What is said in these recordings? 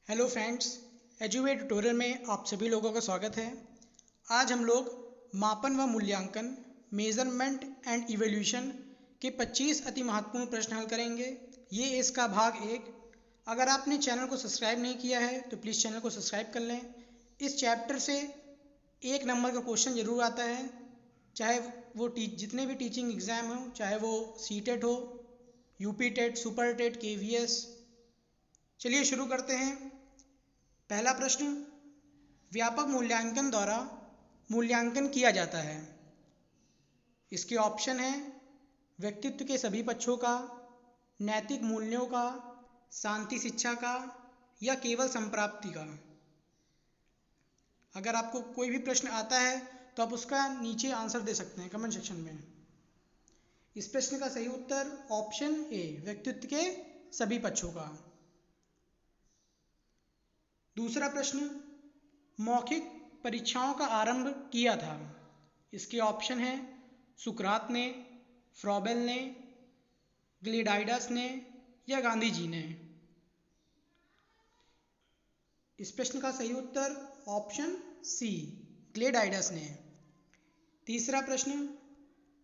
Hello friends, एजुवे tutorial में आप सभी लोगों का स्वागत है। आज हम लोग मापन व मूल्यांकन मेजरमेंट एंड इवोल्यूशन के 25 अति महत्वपूर्ण प्रश्न हल करेंगे। ये इसका भाग एक। अगर आपने चैनल को सब्सक्राइब नहीं किया है तो प्लीज़ चैनल को सब्सक्राइब कर लें। इस चैप्टर से 1 नंबर का क्वेश्चन ज़रूर आता है, चाहे वो जितने भी टीचिंग एग्ज़ाम हो, चाहे वो सीटेट हो, UP TET, super TET, KVS. चलिए शुरू करते हैं। पहला प्रश्न, व्यापक मूल्यांकन द्वारा मूल्यांकन किया जाता है। इसके ऑप्शन हैं व्यक्तित्व के सभी पक्षों का, नैतिक मूल्यों का, शांति शिक्षा का या केवल संप्राप्ति का। अगर आपको कोई भी प्रश्न आता है तो आप उसका नीचे आंसर दे सकते हैं कमेंट सेक्शन में। इस प्रश्न का सही उत्तर ऑप्शन ए, व्यक्तित्व के सभी पक्षों का। दूसरा प्रश्न, मौखिक परीक्षाओं का आरंभ किया था। इसके ऑप्शन हैं सुकरात ने, फ्रॉबेल ने, ग्लेडाइडस ने या गांधी जी ने। इस प्रश्न का सही उत्तर ऑप्शन सी, ग्लेडाइडस ने। तीसरा प्रश्न,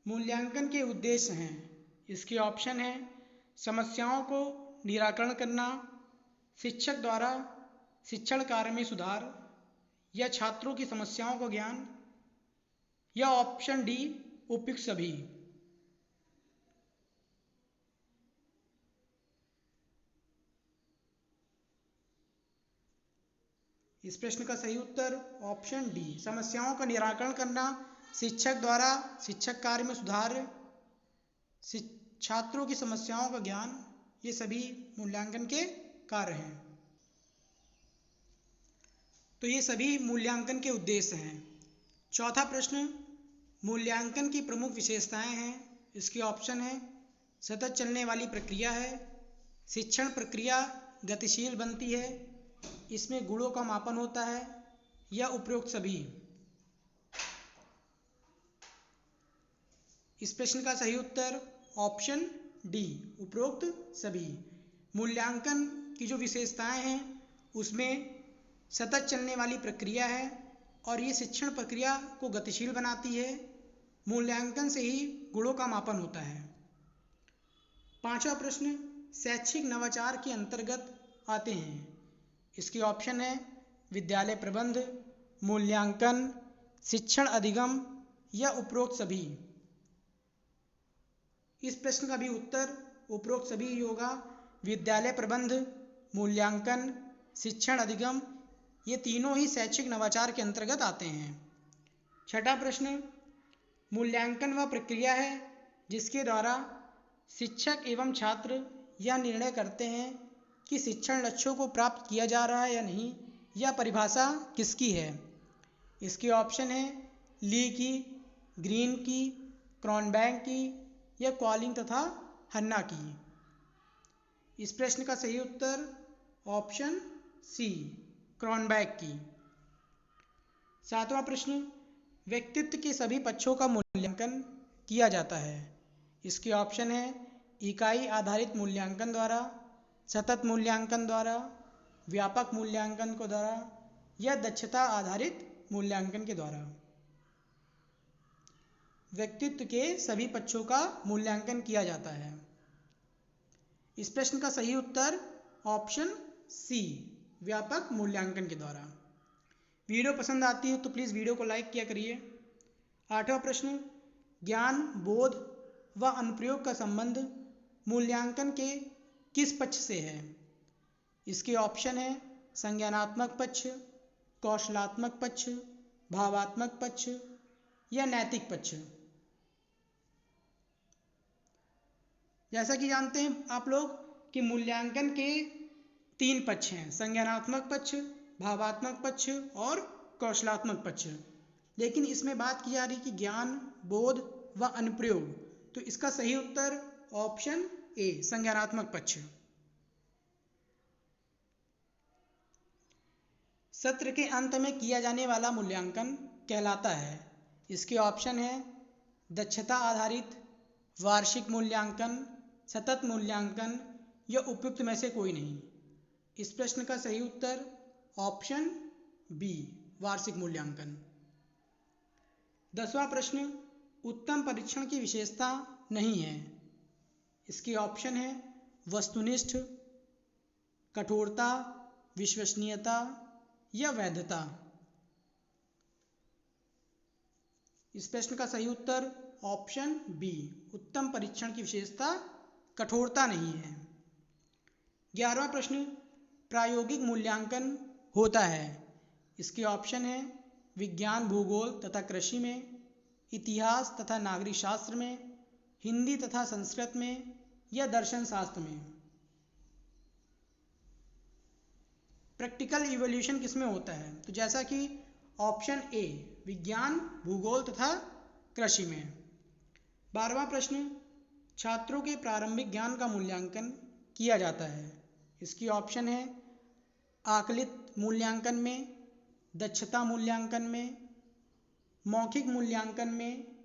मूल्यांकन के उद्देश्य हैं। इसके ऑप्शन हैं समस्याओं को निराकरण करना, शिक्षक द्वारा शिक्षण कार्य में सुधार या छात्रों की समस्याओं का ज्ञान या ऑप्शन डी, उपयुक्त सभी। इस प्रश्न का सही उत्तर ऑप्शन डी, समस्याओं का निराकरण करना, शिक्षक द्वारा शिक्षक कार्य में सुधार, छात्रों की समस्याओं का ज्ञान, ये सभी मूल्यांकन के कार्य हैं। तो ये सभी मूल्यांकन के उद्देश्य हैं। चौथा प्रश्न, मूल्यांकन की प्रमुख विशेषताएं हैं। इसके ऑप्शन है सतत चलने वाली प्रक्रिया है, शिक्षण प्रक्रिया गतिशील बनती है, इसमें गुणों का मापन होता है या उपरोक्त सभी। इस प्रश्न का सही उत्तर ऑप्शन डी, उपरोक्त सभी। मूल्यांकन की जो विशेषताएं हैं उसमें सतत चलने वाली प्रक्रिया है और ये शिक्षण प्रक्रिया को गतिशील बनाती है। मूल्यांकन से ही गुणों का मापन होता है। पांचवा प्रश्न, शैक्षिक नवाचार के अंतर्गत आते हैं। इसके ऑप्शन है विद्यालय प्रबंध, मूल्यांकन, शिक्षण अधिगम या उपरोक्त सभी। इस प्रश्न का भी उत्तर उपरोक्त सभी ही होगा। विद्यालय प्रबंध, मूल्यांकन, शिक्षण अधिगम, ये तीनों ही शैक्षिक नवाचार के अंतर्गत आते हैं। छठा प्रश्न, मूल्यांकन वह प्रक्रिया है जिसके द्वारा शिक्षक एवं छात्र यह निर्णय करते हैं कि शिक्षण लक्ष्यों को प्राप्त किया जा रहा है या नहीं, यह परिभाषा किसकी है। इसके ऑप्शन हैं ली की, ग्रीन की, क्रॉनबैक की या कॉलिंग तथा हन्ना की। इस प्रश्न का सही उत्तर ऑप्शन सी, क्रॉनबैक की। सातवां प्रश्न, व्यक्तित्व के सभी पक्षों का मूल्यांकन किया जाता है। इसके ऑप्शन है इकाई आधारित मूल्यांकन द्वारा, सतत मूल्यांकन द्वारा, व्यापक मूल्यांकन के द्वारा या दक्षता आधारित मूल्यांकन के द्वारा। व्यक्तित्व के सभी पक्षों का मूल्यांकन किया जाता है। इस प्रश्न का सही उत्तर ऑप्शन सी, व्यापक मूल्यांकन के द्वारा। वीडियो पसंद आती है तो प्लीज़ वीडियो को लाइक किया करिए। आठवां प्रश्न, ज्ञान, बोध व अनुप्रयोग का संबंध मूल्यांकन के किस पक्ष से है। इसके ऑप्शन है संज्ञानात्मक पक्ष, कौशलात्मक पक्ष, भावात्मक पक्ष या नैतिक पक्ष। जैसा कि जानते हैं आप लोग कि मूल्यांकन के 3 पक्ष हैं, संज्ञानात्मक पक्ष, भावात्मक पक्ष और कौशलात्मक पक्ष। लेकिन इसमें बात की जा रही कि ज्ञान, बोध व अनुप्रयोग, तो इसका सही उत्तर ऑप्शन ए, संज्ञानात्मक पक्ष। सत्र के अंत में किया जाने वाला मूल्यांकन कहलाता है। इसके ऑप्शन है दक्षता आधारित, वार्षिक मूल्यांकन, सतत मूल्यांकन या उपयुक्त में से कोई नहीं। इस प्रश्न का सही उत्तर ऑप्शन बी, वार्षिक मूल्यांकन। 10वां प्रश्न, उत्तम परीक्षण की विशेषता नहीं है। इसके ऑप्शन है वस्तुनिष्ठ, कठोरता, विश्वसनीयता या वैधता। इस प्रश्न का सही उत्तर ऑप्शन बी, उत्तम परीक्षण की विशेषता कठोरता नहीं है। 11वां प्रश्न, प्रायोगिक मूल्यांकन होता है। इसके ऑप्शन है विज्ञान, भूगोल तथा कृषि में, इतिहास तथा नागरिक शास्त्र में, हिंदी तथा संस्कृत में या दर्शन शास्त्र में। प्रैक्टिकल इवोल्यूशन किसमें होता है? तो जैसा कि ऑप्शन ए, विज्ञान, भूगोल तथा कृषि में। 12वां प्रश्न, छात्रों के प्रारंभिक ज्ञान का मूल्यांकन किया जाता है। इसकी ऑप्शन है आकलित मूल्यांकन में, दक्षता मूल्यांकन में, मौखिक मूल्यांकन में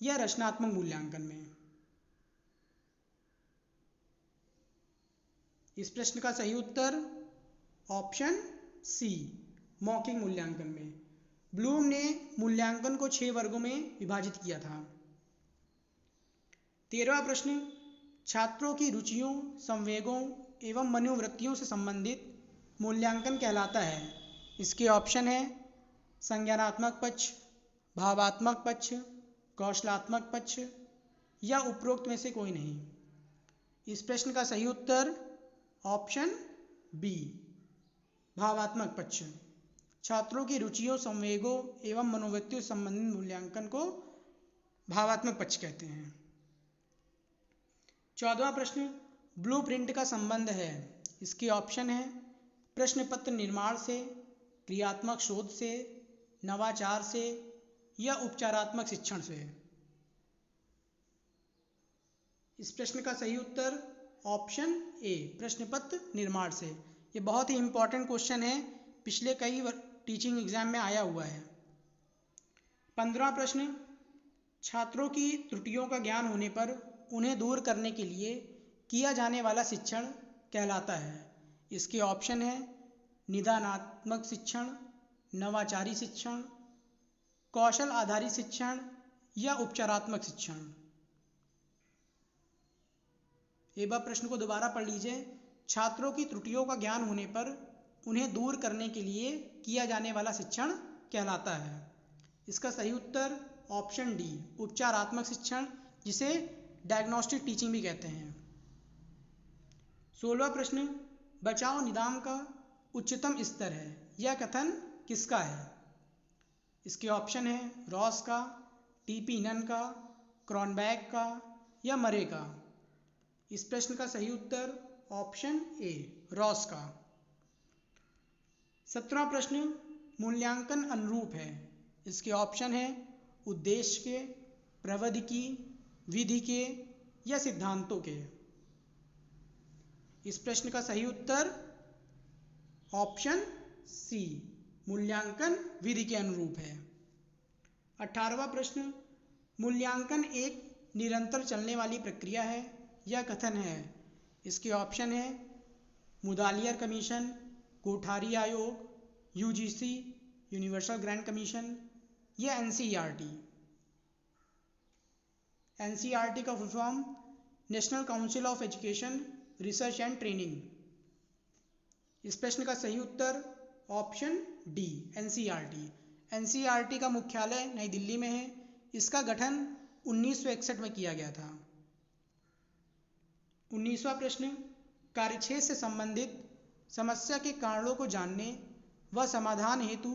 या रचनात्मक मूल्यांकन में। इस प्रश्न का सही उत्तर ऑप्शन सी, मौखिक मूल्यांकन में। ब्लूम ने मूल्यांकन को 6 वर्गों में विभाजित किया था। 13वां प्रश्न, छात्रों की रुचियों, संवेगों एवं मनोवृत्तियों से संबंधित मूल्यांकन कहलाता है। इसके ऑप्शन है संज्ञानात्मक पक्ष, भावात्मक पक्ष, कौशलात्मक पक्ष या उपरोक्त में से कोई नहीं। इस प्रश्न का सही उत्तर ऑप्शन बी, भावात्मक पक्ष। छात्रों की रुचियों, संवेगों एवं मनोवृत्तियों से संबंधित मूल्यांकन को भावात्मक पक्ष कहते हैं। 14वां प्रश्न, ब्लूप्रिंट का संबंध है। इसके ऑप्शन है प्रश्न पत्र निर्माण से, क्रियात्मक शोध से, नवाचार से या उपचारात्मक शिक्षण से। इस प्रश्न का सही उत्तर ऑप्शन ए, प्रश्न पत्र निर्माण से। ये बहुत ही इंपॉर्टेंट क्वेश्चन है, पिछले कई टीचिंग एग्जाम में आया हुआ है। 15वां प्रश्न, छात्रों की त्रुटियों का ज्ञान होने पर उन्हें दूर करने के लिए किया जाने वाला शिक्षण कहलाता है। इसके ऑप्शन है निदानात्मक शिक्षण, नवाचारी शिक्षण, कौशल आधारित शिक्षण या उपचारात्मक शिक्षण। एक बार प्रश्न को दोबारा पढ़ लीजिए। छात्रों की त्रुटियों का ज्ञान होने पर उन्हें दूर करने के लिए किया जाने वाला शिक्षण कहलाता है। इसका सही उत्तर ऑप्शन डी, उपचारात्मक शिक्षण, जिसे डायग्नोस्टिक टीचिंग भी कहते हैं। 16वां प्रश्न, बचाव निदान का उच्चतम स्तर है। यह कथन किसका है? इसके ऑप्शन है रॉस का, टीपी नन का, क्रॉनबैक का या मरे का। इस प्रश्न का सही उत्तर ऑप्शन ए, रॉस का। 17वां प्रश्न, मूल्यांकन अनुरूप है। इसके ऑप्शन है उद्देश्य के, प्रविधि की, विधि के या सिद्धांतों के। इस प्रश्न का सही उत्तर ऑप्शन सी, मूल्यांकन विधि के अनुरूप है। 18वां प्रश्न, मूल्यांकन एक निरंतर चलने वाली प्रक्रिया है। यह कथन है। इसके ऑप्शन है मुदालियर कमीशन, कोठारी आयोग, यूजीसी, यूनिवर्सल ग्रांट कमीशन या एनसीईआरटी। एनसीईआरटी का full form national council of education, research and training. इस प्रश्न का सही उत्तर ऑप्शन डी, एनसीईआरटी। एनसीईआरटी का मुख्यालय नई दिल्ली में है। इसका गठन 1961 में किया गया था। 19वां प्रश्न, कार्यक्षेत्र से संबंधित समस्या के कारणों को जानने व समाधान हेतु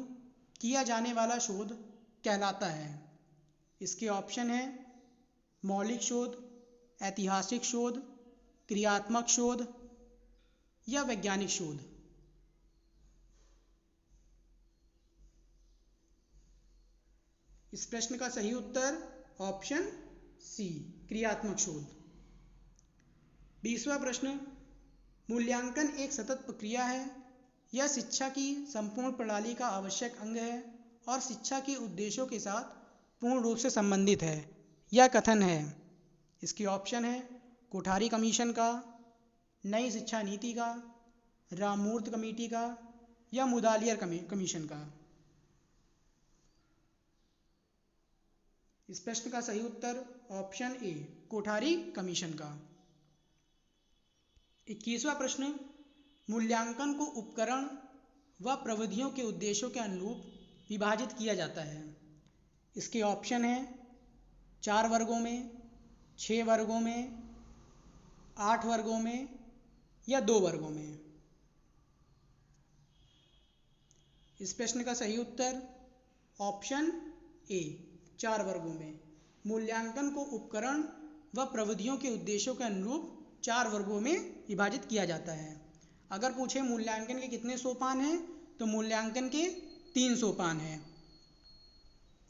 किया जाने वाला शोध कहलाता है। इसके ऑप्शन है मौलिक शोध, ऐतिहासिक शोध, क्रियात्मक शोध या वैज्ञानिक शोध। इस प्रश्न का सही उत्तर ऑप्शन सी, क्रियात्मक शोध। 20वां प्रश्न, मूल्यांकन एक सतत प्रक्रिया है। यह शिक्षा की संपूर्ण प्रणाली का आवश्यक अंग है और शिक्षा के उद्देश्यों के साथ पूर्ण रूप से संबंधित है। यह कथन है। इसके ऑप्शन है कोठारी कमीशन का, नई शिक्षा नीति का, राममूर्त कमेटी का या मुदालियर कमीशन का? इस प्रश्न का सही उत्तर ऑप्शन ए, कोठारी कमीशन का। 21वां प्रश्न, मूल्यांकन को उपकरण व प्रविधियों के उद्देश्यों के अनुरूप विभाजित किया जाता है। इसके ऑप्शन हैं 4 वर्गों में, 6 वर्गों में, 8 वर्गों में या 2 वर्गों में। इस प्रश्न का सही उत्तर ऑप्शन ए, 4 वर्गों में। मूल्यांकन को उपकरण व प्रविधियों के उद्देश्यों के अनुरूप 4 वर्गों में विभाजित किया जाता है। अगर पूछे मूल्यांकन के कितने सोपान हैं, तो मूल्यांकन के 3 सोपान हैं।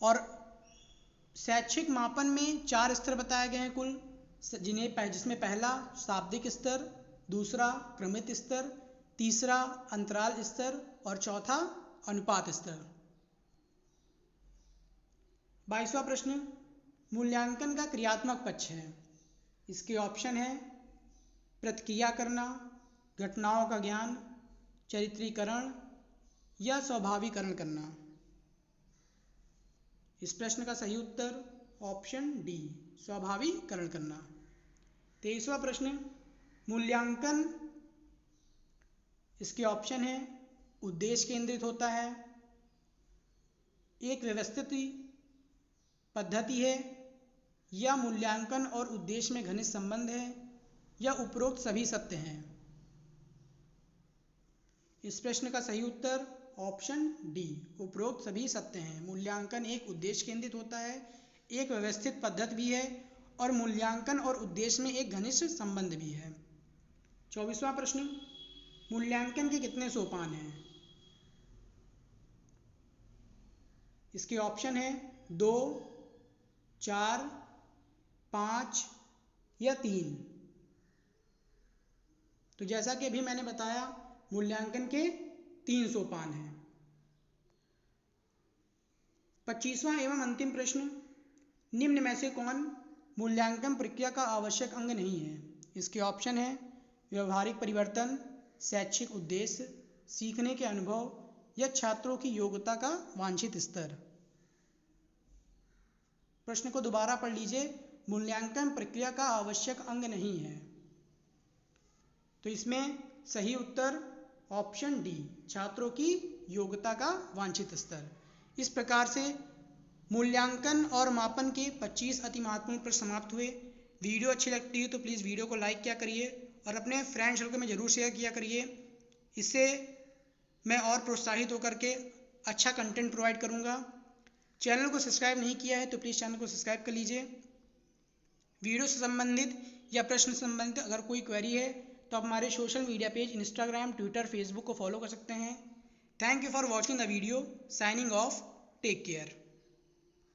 और शैक्षिक मापन में 4 स्तर बताए गए हैं कुल, जिसमें पहला शाब्दिक स्तर, दूसरा क्रमित स्तर, तीसरा अंतराल स्तर और चौथा अनुपात स्तर। 22वां प्रश्न, मूल्यांकन का क्रियात्मक पक्ष है। इसके ऑप्शन है प्रतिक्रिया करना, घटनाओं का ज्ञान, चरित्रीकरण या स्वाभाविकरण करना। इस प्रश्न का सही उत्तर ऑप्शन डी, स्वाभाविकरण करना। 23वां प्रश्न, मूल्यांकन, इसके ऑप्शन है उद्देश्य केंद्रित होता है, एक व्यवस्थित पद्धति है, या मूल्यांकन और उद्देश्य में घनिष्ठ संबंध है, या उपरोक्त सभी सत्य हैं। इस प्रश्न का सही उत्तर ऑप्शन डी, उपरोक्त सभी सत्य हैं। मूल्यांकन एक उद्देश्य केंद्रित होता है, एक व्यवस्थित पद्धति भी है और मूल्यांकन और उद्देश्य में एक घनिष्ठ संबंध भी है। 24वां प्रश्न, मूल्यांकन के कितने सोपान हैं? इसके ऑप्शन है 2, 4, 5 या 3। तो जैसा कि अभी मैंने बताया, मूल्यांकन के 3 सोपान हैं। 25वां एवं अंतिम प्रश्न, निम्न में से कौन मूल्यांकन प्रक्रिया का आवश्यक अंग नहीं है? इसके ऑप्शन है व्यवहारिक परिवर्तन, शैक्षिक उद्देश्य, सीखने के अनुभव या छात्रों की योग्यता का वांछित स्तर। प्रश्न को दोबारा पढ़ लीजिए। मूल्यांकन प्रक्रिया का आवश्यक अंग नहीं है, तो इसमें सही उत्तर ऑप्शन डी, छात्रों की योग्यता का वांछित स्तर। इस प्रकार से मूल्यांकन और मापन के 25 अति महत्वपूर्ण प्रश्न समाप्त हुए। वीडियो अच्छी लगती है तो प्लीज़ वीडियो को लाइक किया करिए और अपने फ्रेंड सर्कल में ज़रूर शेयर किया करिए। इससे मैं और प्रोत्साहित होकर के अच्छा कंटेंट प्रोवाइड करूँगा। चैनल को सब्सक्राइब नहीं किया है तो प्लीज़ चैनल को सब्सक्राइब कर लीजिए। वीडियो से संबंधित या प्रश्न से संबंधित अगर कोई क्वेरी है तो आप हमारे social media page Instagram, Twitter, Facebook को फॉलो कर सकते हैं। Thank you for watching the video. Signing off. Take care.